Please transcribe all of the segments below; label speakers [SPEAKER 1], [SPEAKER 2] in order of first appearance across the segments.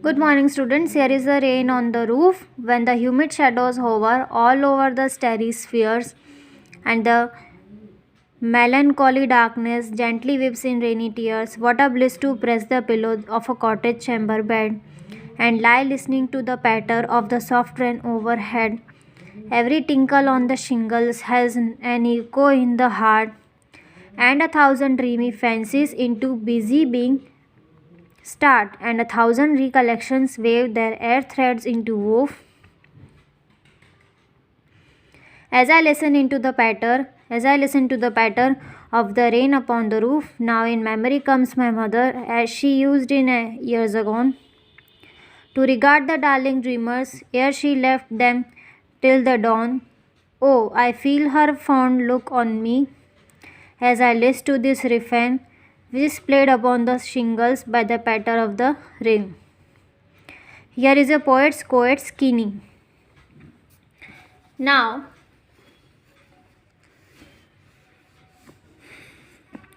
[SPEAKER 1] Good morning, students. Here is the rain on the roof. When the humid shadows hover all over the starry spheres, and the melancholy darkness gently weeps in rainy tears, what a bliss to press the pillow of a cottage chamber bed and lie listening to the patter of the soft rain overhead. Every tinkle on the shingles has an echo in the heart, and a thousand dreamy fancies into busy being start, and a thousand recollections wave their air threads into woof. As I listen to the patter of the rain upon the roof, now in memory comes my mother as she used in years ago to regard the darling dreamers ere she left them till the dawn. Oh, I feel her fond look on me as I listen to this refrain which is played upon the shingles by the patter of the rain. Here is a poet's quote skinny. Now,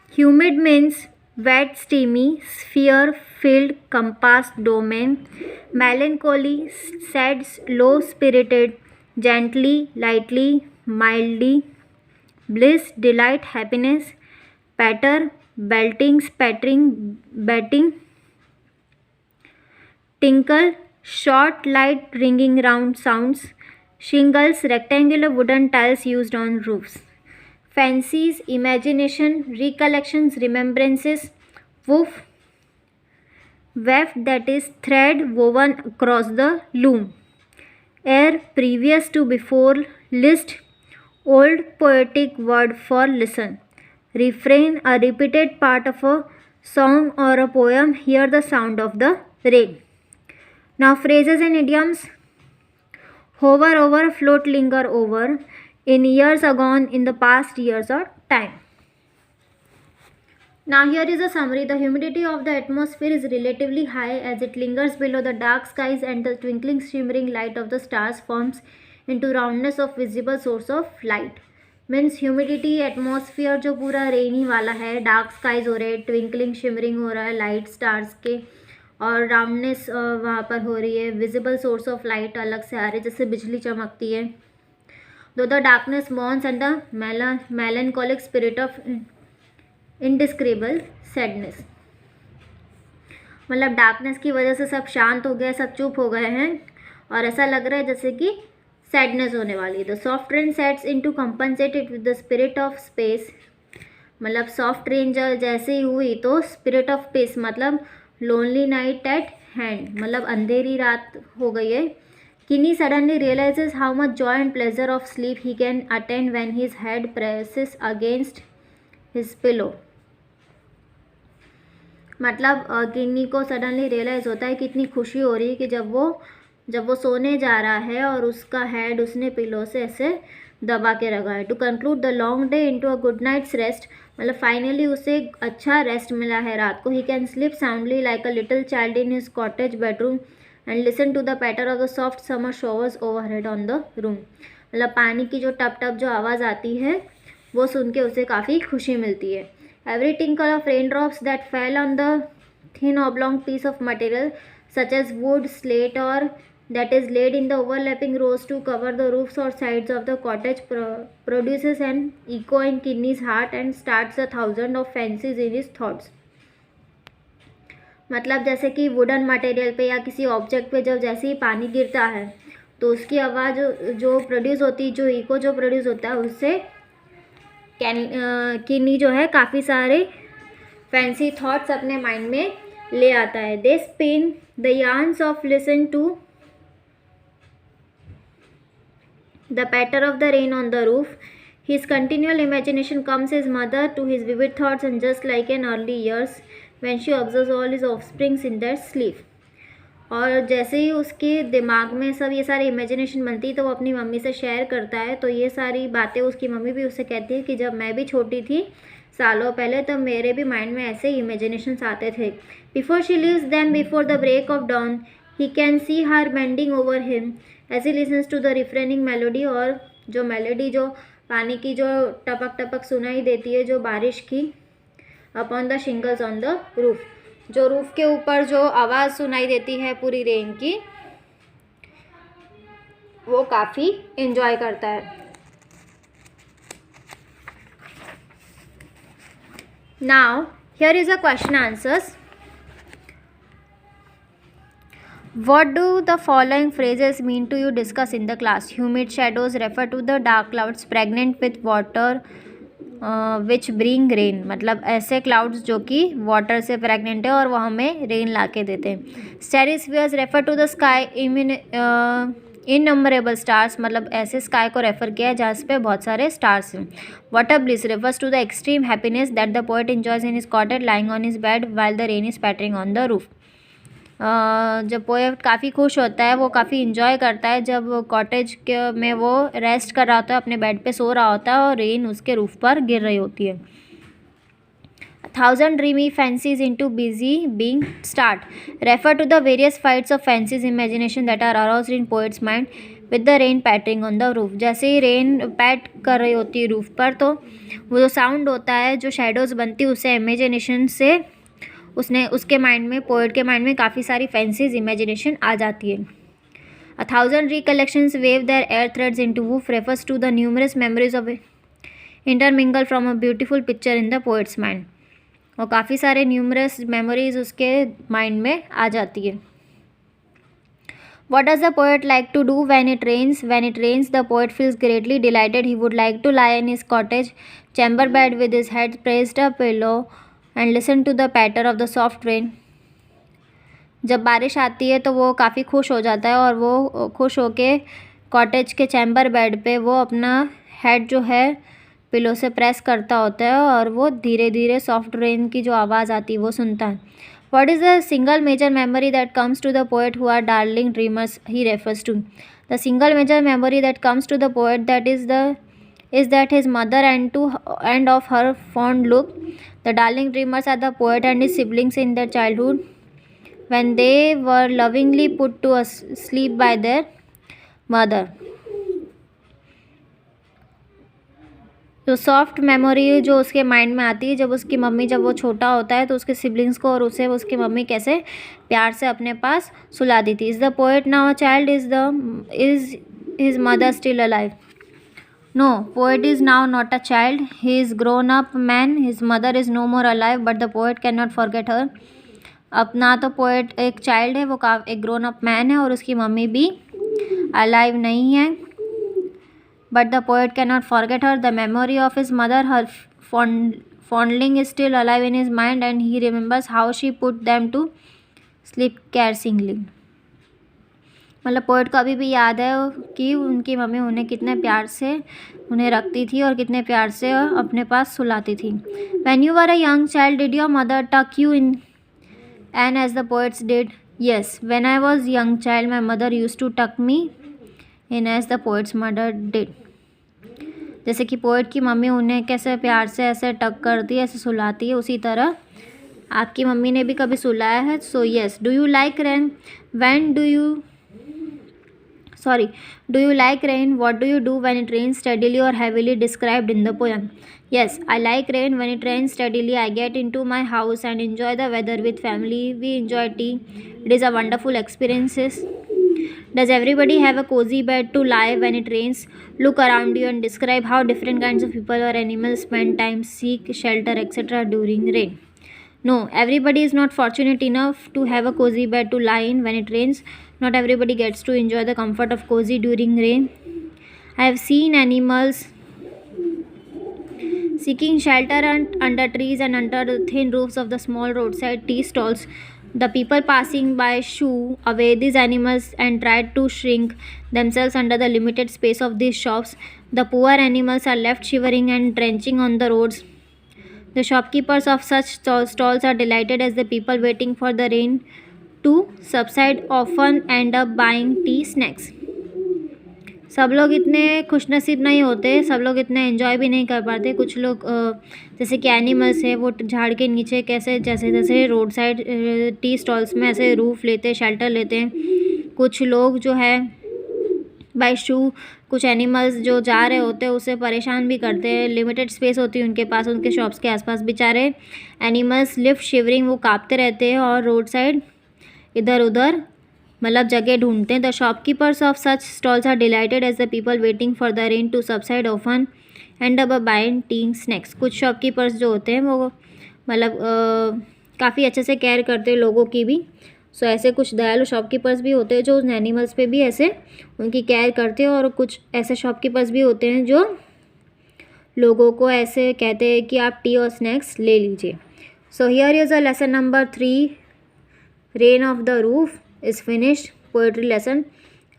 [SPEAKER 1] humid means wet, steamy, sphere-filled, compassed domain. Melancholy, sad, low-spirited, gently, lightly, mildly. Bliss, delight, happiness. Patter, belting, spattering, betting. Tinkle, short, light, ringing round sounds. Shingles, rectangular wooden tiles used on roofs. Fancies, imagination, recollections, remembrances. Woof, weft, that is thread woven across the loom. Ere, previous to, before. List, old poetic word for listen. Refrain, a repeated part of a song or a poem. Hear the sound of the rain. Now phrases and idioms. Hover over, float, linger over. In years agone, in the past years or time. Now here is a summary. The humidity of the atmosphere is relatively high as it lingers below the dark skies, and the twinkling shimmering light of the stars forms into roundness of visible source of light. Means humidity atmosphere जो पूरा रेनी वाला है, dark skies हो रहे हैं, twinkling shimmering हो रहा है लाइट स्टार्स के, और राउंडनेस वहाँ पर हो रही है, विजिबल सोर्स ऑफ लाइट अलग से आ रहे जैसे बिजली चमकती है. Though the darkness moans and the melancholic spirit of indescribable sadness. मतलब डार्कनेस की वजह से सब शांत हो गए, सब चुप हो गए हैं और ऐसा लग रहा है जैसे कि सैडनेस होने वाली है. The soft rain sets into compensated with the spirit of space. मतलब सॉफ्ट रेन जैसे ही हुई तो स्पिरिट ऑफ स्पेस मतलब लोनली नाइट एट हैंड, मतलब अंधेरी रात हो गई है. Kinni suddenly realizes how much joy and pleasure of sleep he can attend when his head presses against his pillow. मतलब किन्नी को सडनली रियलाइज़ होता है कि इतनी खुशी हो रही है कि जब वो सोने जा रहा है और उसका हेड उसने पिलो से ऐसे दबा के रखा है. To conclude the long day into a good night's rest, मतलब फाइनली उसे एक अच्छा रेस्ट मिला है रात को. He can sleep soundly like a little child in his cottage bedroom and listen to the patter of the soft summer showers overhead on the room. मतलब पानी की जो टप टप जो आवाज़ आती है वो सुन के उसे काफ़ी खुशी मिलती है. Every tinkle of raindrops that fell on the thin oblong piece of material such as wood, slate or that is laid in the overlapping rows to cover the roofs or sides of the cottage produces an echo in Kinney's heart and starts a thousand of fancies in his thoughts. मतलब जैसे कि wooden material पे या किसी object पे जब जैसे ही पानी गिरता है तो उसकी आवाज़ जो प्रोड्यूस होती, जो इको जो प्रोड्यूस होता है उससे किन्नी जो है काफ़ी सारे फैंसी थॉट्स अपने माइंड में ले आता है. They spin the yarns of listen to the patter of the rain on the roof. His continual imagination comes his mother to his vivid thoughts and just like an early years when she observes all his offsprings in their sleep. और जैसे ही उसके दिमाग में सब ये सारी imagination बनती है तो वो अपनी मम्मी से शेयर करता है. तो ये सारी बातें उसकी मम्मी भी उसे कहती है कि जब मैं भी छोटी थी सालों पहले तब मेरे भी माइंड में ऐसे इमेजिनेशंस आते थे. Before she leaves them before the break of dawn he can see her bending over him as he listens to the refraining melody. और जो मेलोडी जो पानी की जो टपक टपक सुनाई देती है जो बारिश की upon the shingles on the roof. जो रूफ के ऊपर जो आवाज़ सुनाई देती है पूरी रेन की, वो काफ़ी एंजॉय करता है। Now here is a question answers. What do the following phrases mean to you? Discuss in the class. Humid shadows refer to the dark clouds pregnant with water which bring rain. मतलब ऐसे clouds जो कि water से pregnant है और वो हमें rain ला के देते हैं. Starry spheres refer to the sky innumerable stars. मतलब ऐसे sky को refer किया है जहाँ पे बहुत सारे stars हैं. Water bliss refers to the extreme happiness that the poet enjoys in his cottage lying on his bed while the rain is pattering on the roof. जब पोएट काफ़ी खुश होता है, वो काफ़ी इन्जॉय करता है जब कॉटेज के में वो रेस्ट कर रहा होता है, अपने बेड पे सो रहा होता है और रेन उसके रूफ पर गिर रही होती है. 1000 dreamy fancies into busy being start refer to the various flights of fancies imagination that are aroused in poet's mind with the rain pattering on the roof. जैसे ही रेन पैट कर रही होती है रूफ पर, तो वो जो साउंड होता है, जो शेडोज़ बनती है, उससे इमेजिनेशन से उसके माइंड में, पोएट के माइंड में काफ़ी सारी फैंसीज इमेजिनेशन आ जाती है. 1000 recollections wave their air threads into woof refers to the numerous memories of intermingle from a beautiful picture in the poet's mind. और काफ़ी सारे न्यूमरस मेमोरीज उसके माइंड में आ जाती है. What does the poet like to do when it rains? When it rains, the poet feels greatly delighted. He would like to lie in his cottage chamber bed with his head pressed a pillow and listen to the patter of the soft rain. जब बारिश आती है तो वो काफ़ी खुश हो जाता है और वो खुश होके कॉटेज के चैम्बर बेड पे वो अपना हेड जो है पिलो से प्रेस करता होता है और वो धीरे धीरे सॉफ्ट रेन की जो आवाज़ आती है वो सुनता है. What is the single major memory that comes to the poet who are darling dreamers he refers to? The single major memory that comes to the poet is that his mother and of her fond look. The darling dreamers are the poet and his siblings in their childhood when they were lovingly put to sleep by their mother. तो soft memory जो उसके mind में आती है जब उसकी mummy, जब वो छोटा होता है तो उसके सिबलिंग्स को और उसे उसकी मम्मी कैसे प्यार से अपने पास सुला दी थी. Is the poet now a child? Is his mother still alive? No, poet is now not a child. He is grown up man. His mother is no more alive, but the poet cannot forget her. अब ना तो poet एक child है, वो एक grown up man है और उसकी मम्मी भी अलाइव नहीं है. But the poet can not forget her. The memory of his mother, her fondling is still alive in his mind and he remembers how she put them to sleep caressingly. मतलब poet को अभी भी याद है कि उनकी mummy उन्हें कितने प्यार से उन्हें रखती थी और कितने प्यार से अपने पास सुलाती थी. When you were a young child, did your mother tuck you in and as the poets did? Yes, when I was young child, my mother used to tuck me in as the poet's mother did. जैसे कि poet की mummy उन्हें कैसे प्यार से ऐसे टक करती है, ऐसे सुलाती है, उसी तरह आपकी मम्मी ने भी कभी सुलाया है. So yes, do you like rain? Do you like rain? What do you do when it rains steadily or heavily described in the poem? Yes, I like rain. When it rains steadily, I get into my house and enjoy the weather with family. We enjoy tea. It is a wonderful experience. Does everybody have a cozy bed to lie when it rains? Look around you and describe how different kinds of people or animals spend time, seek shelter, etc. during rain. No, everybody is not fortunate enough to have a cozy bed to lie in when it rains. Not everybody gets to enjoy the comfort of cozy during rain. I have seen animals seeking shelter under trees and under the thin roofs of the small roadside tea stalls. The people passing by shoo away these animals and try to shrink themselves under the limited space of these shops. The poor animals are left shivering and drenching on the roads. The shopkeepers of such stalls are delighted as the people waiting for the rain to subside often end up buying tea snacks. सब लोग इतने खुशनसीब नहीं होते, सब लोग इतने enjoy भी नहीं कर पाते. कुछ लोग जैसे कि एनिमल्स है, वो झाड़ के नीचे कैसे जैसे रोड साइड टी स्टॉल्स में ऐसे रूफ लेते, शेल्टर लेते हैं. कुछ लोग जो है बाय शू। कुछ एनिमल्स जो जा रहे होते हैं उससे परेशान भी करते हैं, लिमिटेड स्पेस होती है उनके पास, उनके शॉप्स के आसपास। बेचारे एनिमल्स लिव शिवरिंग, वो कांपते रहते हैं और रोड साइड इधर उधर मतलब जगह ढूंढते हैं। The shopkeepers of such stalls are delighted as the people waiting for the rain to subside often end up buying टीइंग स्नैक्स। कुछ शॉपकीपर्स जो होते हैं वो मतलब काफ़ी अच्छे से केयर करते हैं लोगों की भी। सो ऐसे कुछ दयालु शॉपकीपर्स भी होते हैं जो उन एनिमल्स पे भी ऐसे उनकी केयर करते हैं, और कुछ ऐसे शॉपकीपर्स भी होते हैं जो लोगों को ऐसे कहते हैं कि आप टी और स्नैक्स ले लीजिए। So here is a lesson number 3, rain of the roof is finished, poetry lesson.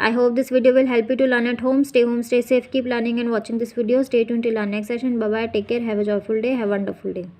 [SPEAKER 1] I hope this video will help you to learn at home. Stay home, stay safe, keep learning and watching this video. Stay tuned till our next session. Bye bye, take care, have a joyful day, have a wonderful day.